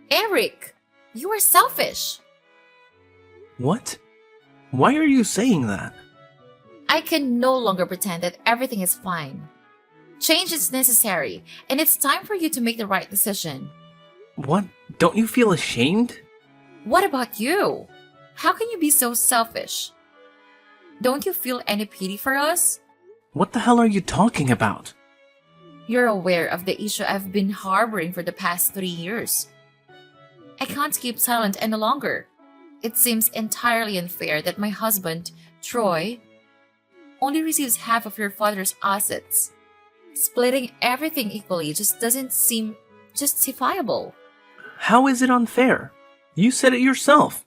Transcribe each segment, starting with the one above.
Eric, you are selfish. What? Why are you saying that? I can no longer pretend that everything is fine. Change is necessary, and it's time for you to make the right decision. What? Don't you feel ashamed? What about you? How can you be so selfish? Don't you feel any pity for us? What the hell are you talking about? You're aware of the issue I've been harboring for the past 3 years. I can't keep silent any longer. It seems entirely unfair that my husband, Troy, only receives half of your father's assets. Splitting everything equally just doesn't seem justifiable. How is it unfair? You said it yourself.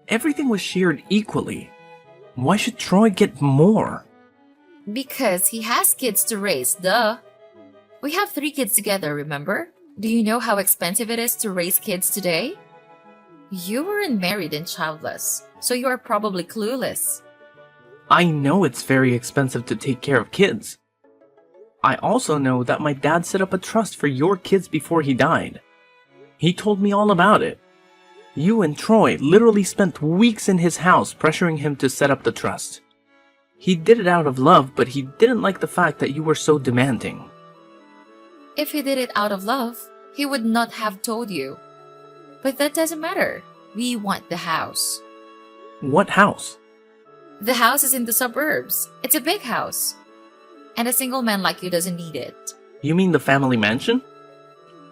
Everything was shared equally. Why should Troy get more? Because he has kids to raise, duh. We have 3 kids together, remember? Do you know how expensive it is to raise kids today? You weren't married and childless, so you are probably clueless. I know it's very expensive to take care of kids. I also know that my dad set up a trust for your kids before he died. He told me all about it. You and Troy literally spent weeks in his house pressuring him to set up the trust. He did it out of love, but he didn't like the fact that you were so demanding. If he did it out of love, he would not have told you. But that doesn't matter. We want the house. What house? The house is in the suburbs. It's a big house. And a single man like you doesn't need it. You mean the family mansion?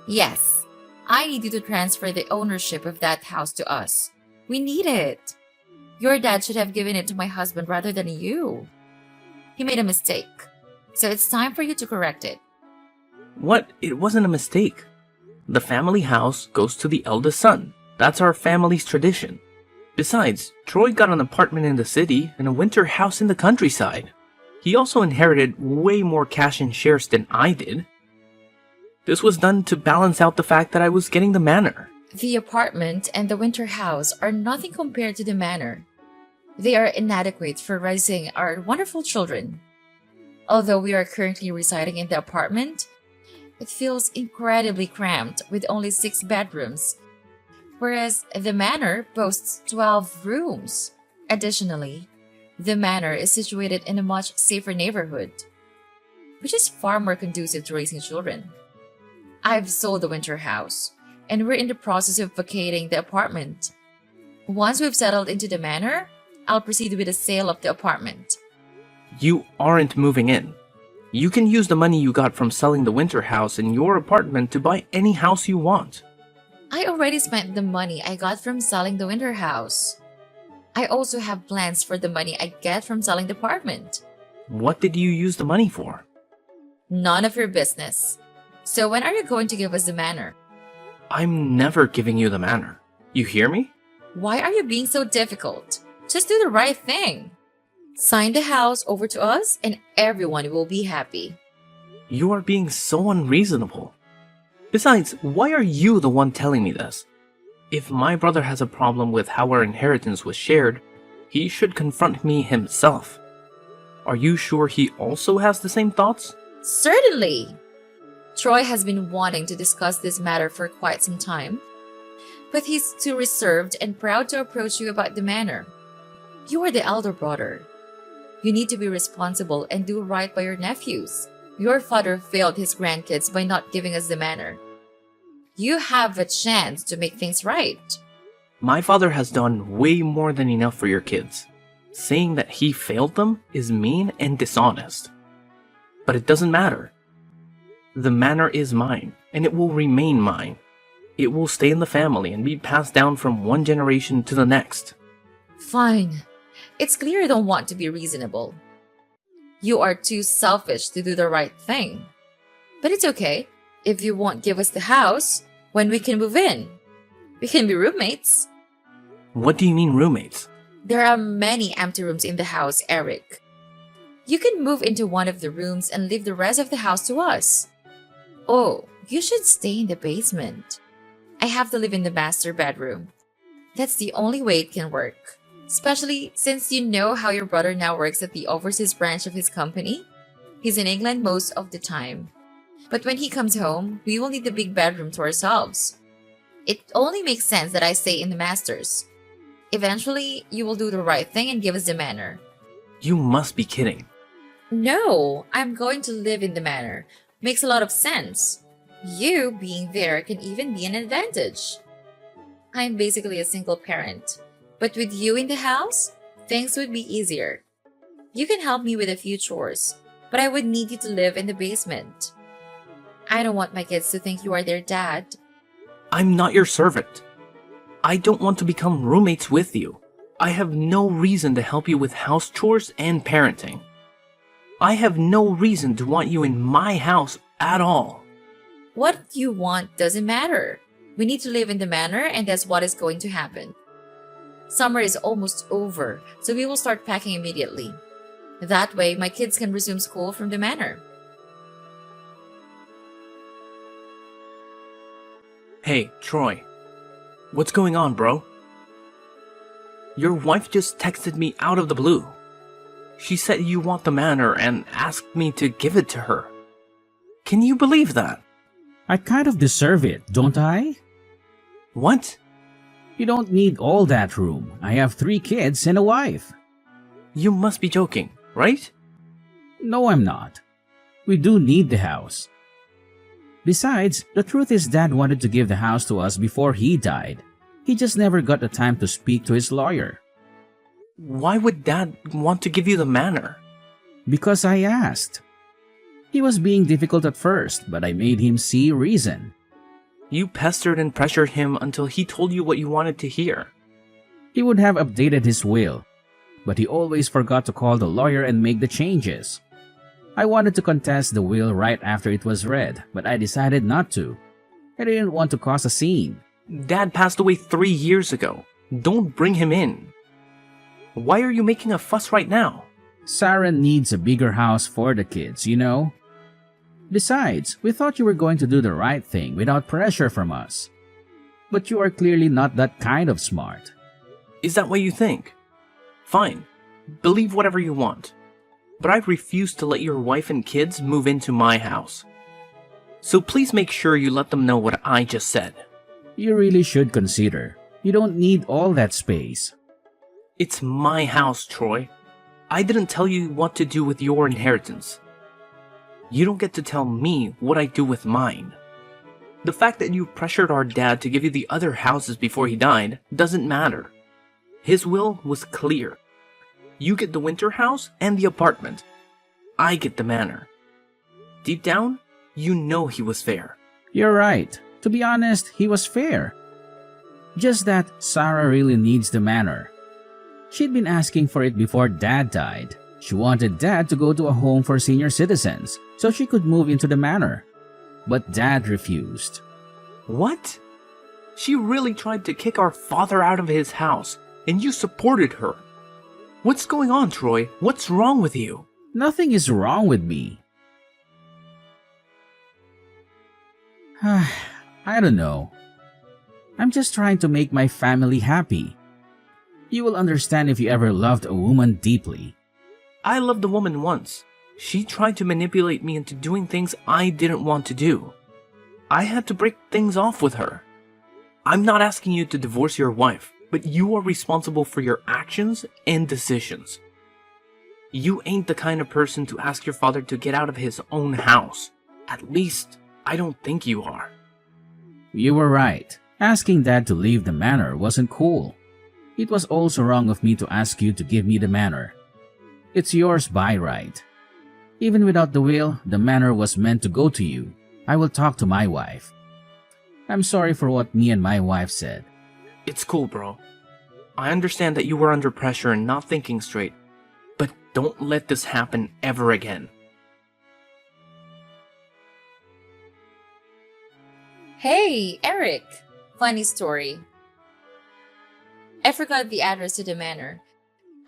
Yes. I need you to transfer the ownership of that house to us. We need it. Your dad should have given it to my husband rather than you. He made a mistake. So it's time for you to correct it. What? It wasn't a mistake. The family house goes to the eldest son. That's our family's tradition. Besides, Troy got an apartment in the city and a winter house in the countryside. He also inherited way more cash in shares than I did. This was done to balance out the fact that I was getting the manor. The apartment and the winter house are nothing compared to the manor. They are inadequate for raising our wonderful children. Although we are currently residing in the apartment, it feels incredibly cramped with only 6 bedrooms, whereas the manor boasts 12 rooms. Additionally, the manor is situated in a much safer neighborhood, which is far more conducive to raising children. I've sold the winter house, and we're in the process of vacating the apartment. Once we've settled into the manor, I'll proceed with the sale of the apartment. You aren't moving in. You can use the money you got from selling the winter house in your apartment to buy any house you want. I already spent the money I got from selling the winter house. I also have plans for the money I get from selling the apartment. What did you use the money for? None of your business. So when are you going to give us the manor? I'm never giving you the manor. You hear me? Why are you being so difficult? Just do the right thing. Sign the house over to us and everyone will be happy. You are being so unreasonable. Besides, why are you the one telling me this? If my brother has a problem with how our inheritance was shared, he should confront me himself. Are you sure he also has the same thoughts? Certainly. Troy has been wanting to discuss this matter for quite some time, but he's too reserved and proud to approach you about the manor. You are the elder brother. You need to be responsible and do right by your nephews. Your father failed his grandkids by not giving us the manor. You have a chance to make things right. My father has done way more than enough for your kids. Saying that he failed them is mean and dishonest. But it doesn't matter. The manor is mine, and it will remain mine. It will stay in the family and be passed down from one generation to the next. Fine. It's clear you don't want to be reasonable. You are too selfish to do the right thing. But it's okay. If you won't give us the house, when we can move in, we can be roommates. What do you mean roommates? There are many empty rooms in the house, Eric. You can move into one of the rooms and leave the rest of the house to us. Oh, you should stay in the basement. I have to live in the master bedroom. That's the only way it can work. Especially since you know how your brother now works at the overseas branch of his company. He's in England most of the time. But when he comes home, we will need the big bedroom to ourselves. It only makes sense that I stay in the Masters. Eventually, you will do the right thing and give us the manor. You must be kidding. No, I'm going to live in the manor. Makes a lot of sense. You being there can even be an advantage. I'm basically a single parent. But with you in the house, things would be easier. You can help me with a few chores, but I would need you to live in the basement. I don't want my kids to think you are their dad. I'm not your servant. I don't want to become roommates with you. I have no reason to help you with house chores and parenting. I have no reason to want you in my house at all. What you want doesn't matter. We need to live in the manor, and that's what is going to happen. Summer is almost over, so we will start packing immediately. That way, my kids can resume school from the manor. Hey, Troy. What's going on, bro? Your wife just texted me out of the blue. She said you want the manor and asked me to give it to her. Can you believe that? I kind of deserve it, don't I? What? You don't need all that room. I have 3 kids and a wife. You must be joking, right? No, I'm not. We do need the house. Besides, the truth is Dad wanted to give the house to us before he died. He just never got the time to speak to his lawyer. Why would Dad want to give you the manor? Because I asked. He was being difficult at first, but I made him see reason. You pestered and pressured him until he told you what you wanted to hear. He would have updated his will, but he always forgot to call the lawyer and make the changes. I wanted to contest the will right after it was read, but I decided not to. I didn't want to cause a scene. Dad passed away 3 years ago. Don't bring him in. Why are you making a fuss right now? Sarah needs a bigger house for the kids, you know? Besides, we thought you were going to do the right thing without pressure from us. But you are clearly not that kind of smart. Is that what you think? Fine. Believe whatever you want. But I refuse to let your wife and kids move into my house. So please make sure you let them know what I just said. You really should consider. You don't need all that space. It's my house, Troy. I didn't tell you what to do with your inheritance. You don't get to tell me what I do with mine. The fact that you pressured our dad to give you the other houses before he died doesn't matter. His will was clear. You get the winter house and the apartment. I get the manor. Deep down, you know he was fair. You're right. To be honest, he was fair. Just that Sarah really needs the manor. She'd been asking for it before Dad died. She wanted Dad to go to a home for senior citizens so she could move into the manor. But Dad refused. What? She really tried to kick our father out of his house, and you supported her. What's going on, Troy? What's wrong with you? Nothing is wrong with me. I don't know. I'm just trying to make my family happy. You will understand if you ever loved a woman deeply. I loved a woman once. She tried to manipulate me into doing things I didn't want to do. I had to break things off with her. I'm not asking you to divorce your wife, but you are responsible for your actions and decisions. You ain't the kind of person to ask your father to get out of his own house. At least, I don't think you are. You were right. Asking Dad to leave the manor wasn't cool. It was also wrong of me to ask you to give me the manor. It's yours by right. Even without the will, the manor was meant to go to you. I will talk to my wife. I'm sorry for what me and my wife said. It's cool, bro. I understand that you were under pressure and not thinking straight, but don't let this happen ever again. Hey, Eric! Funny story. I forgot the address to the manor.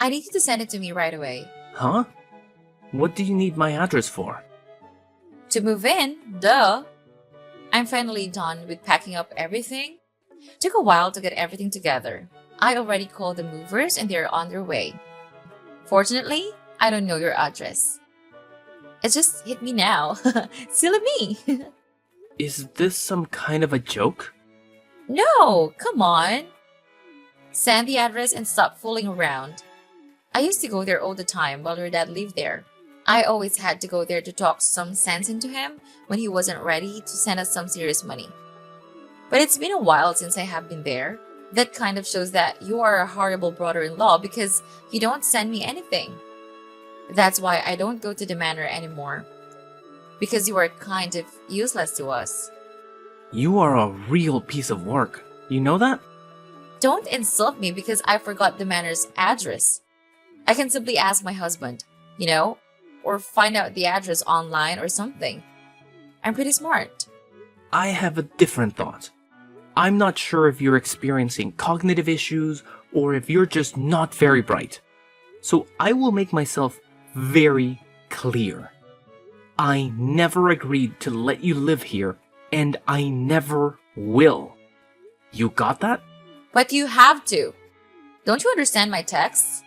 I need you to send it to me right away. Huh? What do you need my address for? To move in, duh! I'm finally done with packing up everything. Took a while to get everything together. I already called the movers and they're on their way. Fortunately, I don't know your address. It just hit me now. Silly me! Is this some kind of a joke? No, come on. Send the address and stop fooling around. I used to go there all the time while your dad lived there. I always had to go there to talk some sense into him when he wasn't ready to send us some serious money. But it's been a while since I have been there. That kind of shows that you are a horrible brother-in-law because you don't send me anything. That's why I don't go to the manor anymore. Because you are kind of useless to us. You are a real piece of work. You know that? Don't insult me because I forgot the manor's address. I can simply ask my husband, or find out the address online or something. I'm pretty smart. I have a different thought. I'm not sure if you're experiencing cognitive issues or if you're just not very bright. So I will make myself very clear. I never agreed to let you live here, and I never will. You got that? But you have to. Don't you understand my texts?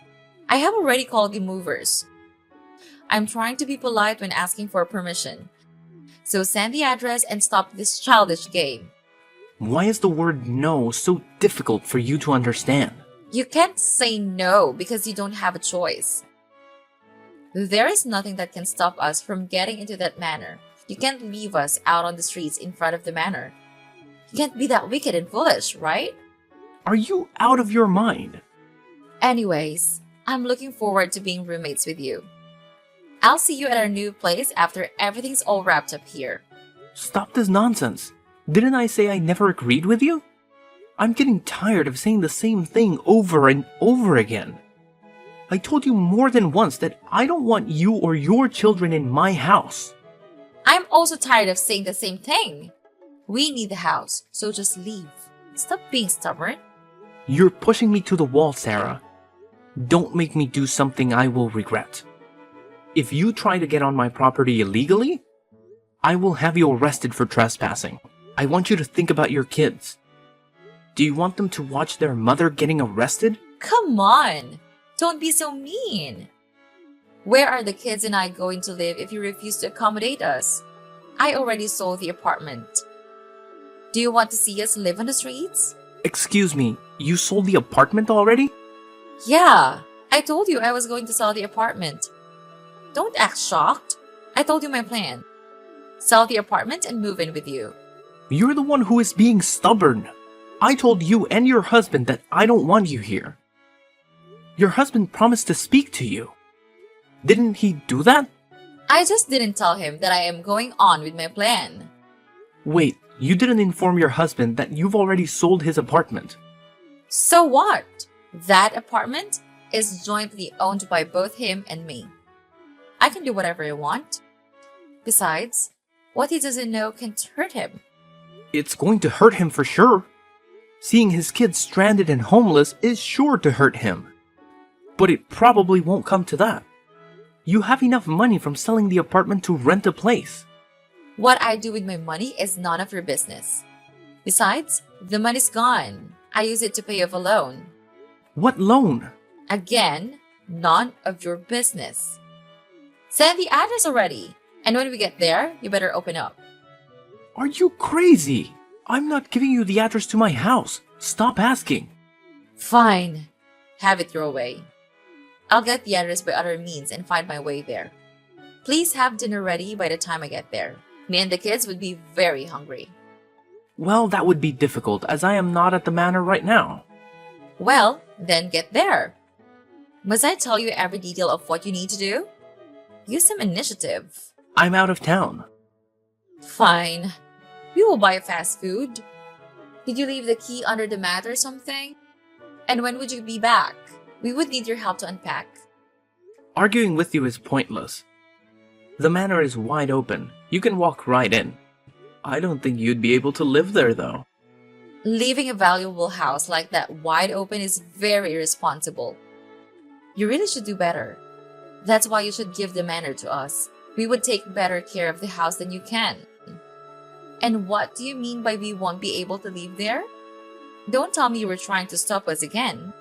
I have already called the movers. I'm trying to be polite when asking for permission. So send the address and stop this childish game. Why is the word no so difficult for you to understand? You can't say no because you don't have a choice. There is nothing that can stop us from getting into that manor. You can't leave us out on the streets in front of the manor. You can't be that wicked and foolish, right? Are you out of your mind? Anyways, I'm looking forward to being roommates with you. I'll see you at our new place after everything's all wrapped up here. Stop this nonsense. Didn't I say I never agreed with you? I'm getting tired of saying the same thing over and over again. I told you more than once that I don't want you or your children in my house. I'm also tired of saying the same thing. We need the house, so just leave. Stop being stubborn. You're pushing me to the wall, Sarah. Don't make me do something I will regret. If you try to get on my property illegally, I will have you arrested for trespassing. I want you to think about your kids. Do you want them to watch their mother getting arrested? Come on! Don't be so mean! Where are the kids and I going to live if you refuse to accommodate us? I already sold the apartment. Do you want to see us live on the streets? Excuse me, you sold the apartment already? Yeah, I told you I was going to sell the apartment. Don't act shocked. I told you my plan. Sell the apartment and move in with you. You're the one who is being stubborn. I told you and your husband that I don't want you here. Your husband promised to speak to you. Didn't he do that? I just didn't tell him that I am going on with my plan. Wait, you didn't inform your husband that you've already sold his apartment. So what? That apartment is jointly owned by both him and me. I can do whatever I want. Besides, what he doesn't know can hurt him. It's going to hurt him for sure. Seeing his kids stranded and homeless is sure to hurt him. But it probably won't come to that. You have enough money from selling the apartment to rent a place. What I do with my money is none of your business. Besides, the money's gone. I use it to pay off a loan. What loan? Again, none of your business. Send the address already. And when we get there, you better open up. Are you crazy? I'm not giving you the address to my house. Stop asking. Fine. Have it your way. I'll get the address by other means and find my way there. Please have dinner ready by the time I get there. Me and the kids would be very hungry. Well, that would be difficult as I am not at the manor right now. Well, then get there. Must I tell you every detail of what you need to do? Use some initiative. I'm out of town. Fine. We will buy fast food. Did you leave the key under the mat or something? And when would you be back? We would need your help to unpack. Arguing with you is pointless. The manor is wide open. You can walk right in. I don't think you'd be able to live there, though. Leaving a valuable house like that wide open is very irresponsible. You really should do better. That's why you should give the manor to us. We would take better care of the house than you can. And what do you mean by we won't be able to live there? Don't tell me you were trying to stop us again.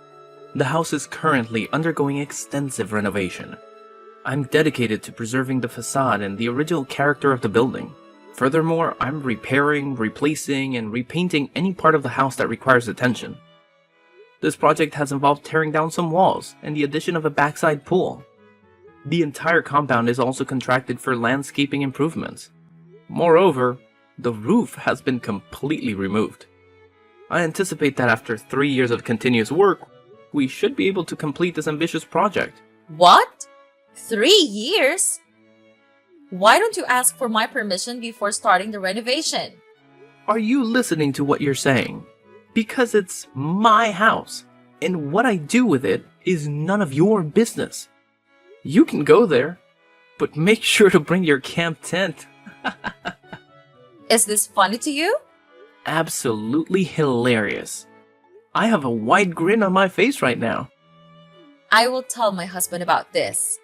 The house is currently undergoing extensive renovation. I'm dedicated to preserving the facade and the original character of the building. Furthermore, I'm repairing, replacing, and repainting any part of the house that requires attention. This project has involved tearing down some walls and the addition of a backside pool. The entire compound is also contracted for landscaping improvements. Moreover, the roof has been completely removed. I anticipate that after 3 years of continuous work, we should be able to complete this ambitious project. What? 3 years? Why don't you ask for my permission before starting the renovation? Are you listening to what you're saying? Because it's my house, and what I do with it is none of your business. You can go there, but make sure to bring your camp tent. Is this funny to you? Absolutely hilarious. I have a wide grin on my face right now. I will tell my husband about this.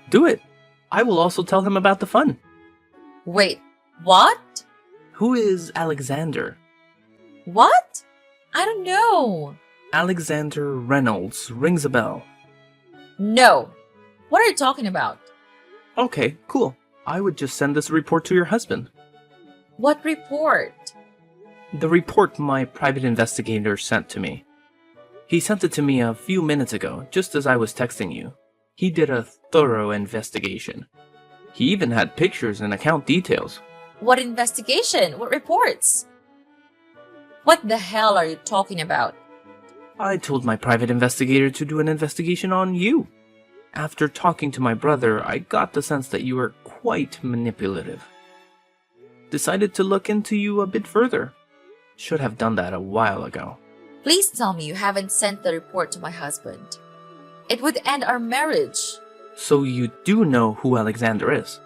Do it. I will also tell him about the fun. Wait, what? Who is Alexander? What? I don't know. Alexander Reynolds rings a bell. No. What are you talking about? Okay, cool. I would just send this report to your husband. What report? The report my private investigator sent to me. He sent it to me a few minutes ago, just as I was texting you. He did a thorough investigation. He even had pictures and account details. What investigation? What reports? What the hell are you talking about? I told my private investigator to do an investigation on you. After talking to my brother, I got the sense that you were quite manipulative. Decided to look into you a bit further. Should have done that a while ago. Please tell me you haven't sent the report to my husband. It would end our marriage. So you do know who Alexander is?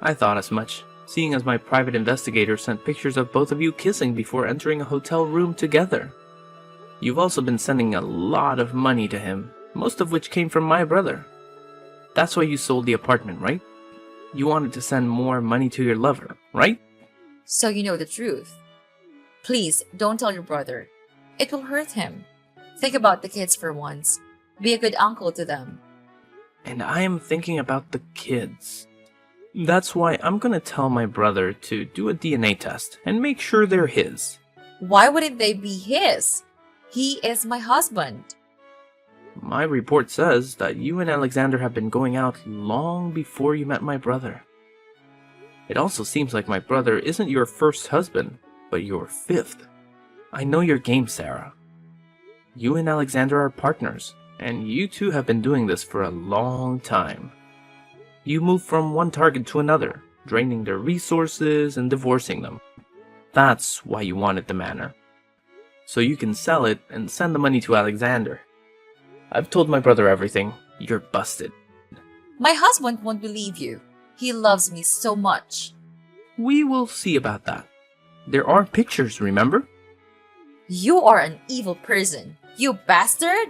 I thought as much, seeing as my private investigator sent pictures of both of you kissing before entering a hotel room together. You've also been sending a lot of money to him, most of which came from my brother. That's why you sold the apartment, right? You wanted to send more money to your lover, right? So you know the truth. Please, don't tell your brother. It will hurt him. Think about the kids for once. Be a good uncle to them. And I am thinking about the kids. That's why I'm gonna tell my brother to do a DNA test and make sure they're his. Why wouldn't they be his? He is my husband. My report says that you and Alexander have been going out long before you met my brother. It also seems like my brother isn't your first husband, but your fifth. I know your game, Sarah. You and Alexander are partners, and you two have been doing this for a long time. You move from one target to another, draining their resources and divorcing them. That's why you wanted the manor. So you can sell it and send the money to Alexander. I've told my brother everything. You're busted. My husband won't believe you. He loves me so much. We will see about that. There are pictures, remember? You are an evil person. You bastard!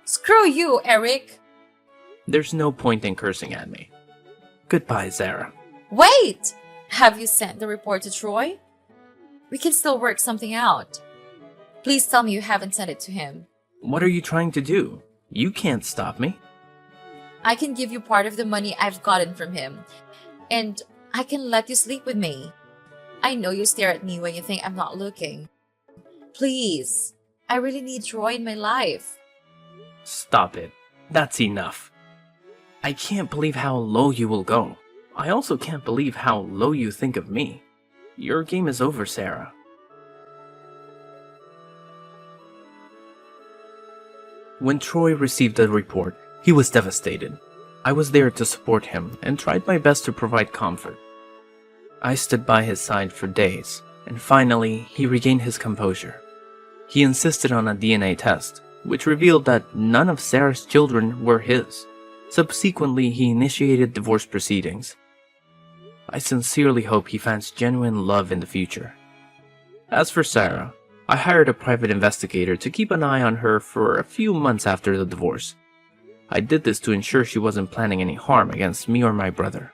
Screw you, Eric! There's no point in cursing at me. Goodbye, Sarah. Wait! Have you sent the report to Troy? We can still work something out. Please tell me you haven't sent it to him. What are you trying to do? You can't stop me. I can give you part of the money I've gotten from him. And I can let you sleep with me. I know you stare at me when you think I'm not looking. Please, I really need Troy in my life. Stop it. That's enough. I can't believe how low you will go. I also can't believe how low you think of me. Your game is over, Sarah. When Troy received the report, he was devastated. I was there to support him and tried my best to provide comfort. I stood by his side for days, and finally he regained his composure. He insisted on a DNA test, which revealed that none of Sarah's children were his. Subsequently, he initiated divorce proceedings. I sincerely hope he finds genuine love in the future. As for Sarah, I hired a private investigator to keep an eye on her for a few months after the divorce. I did this to ensure she wasn't planning any harm against me or my brother.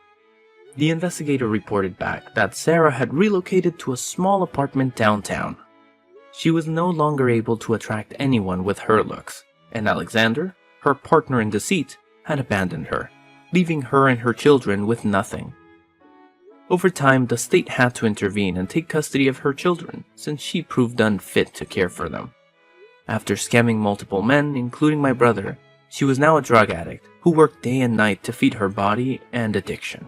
The investigator reported back that Sarah had relocated to a small apartment downtown. She was no longer able to attract anyone with her looks, and Alexander, her partner in deceit, had abandoned her, leaving her and her children with nothing. Over time, the state had to intervene and take custody of her children, since she proved unfit to care for them. After scamming multiple men, including my brother, she was now a drug addict who worked day and night to feed her body and addiction.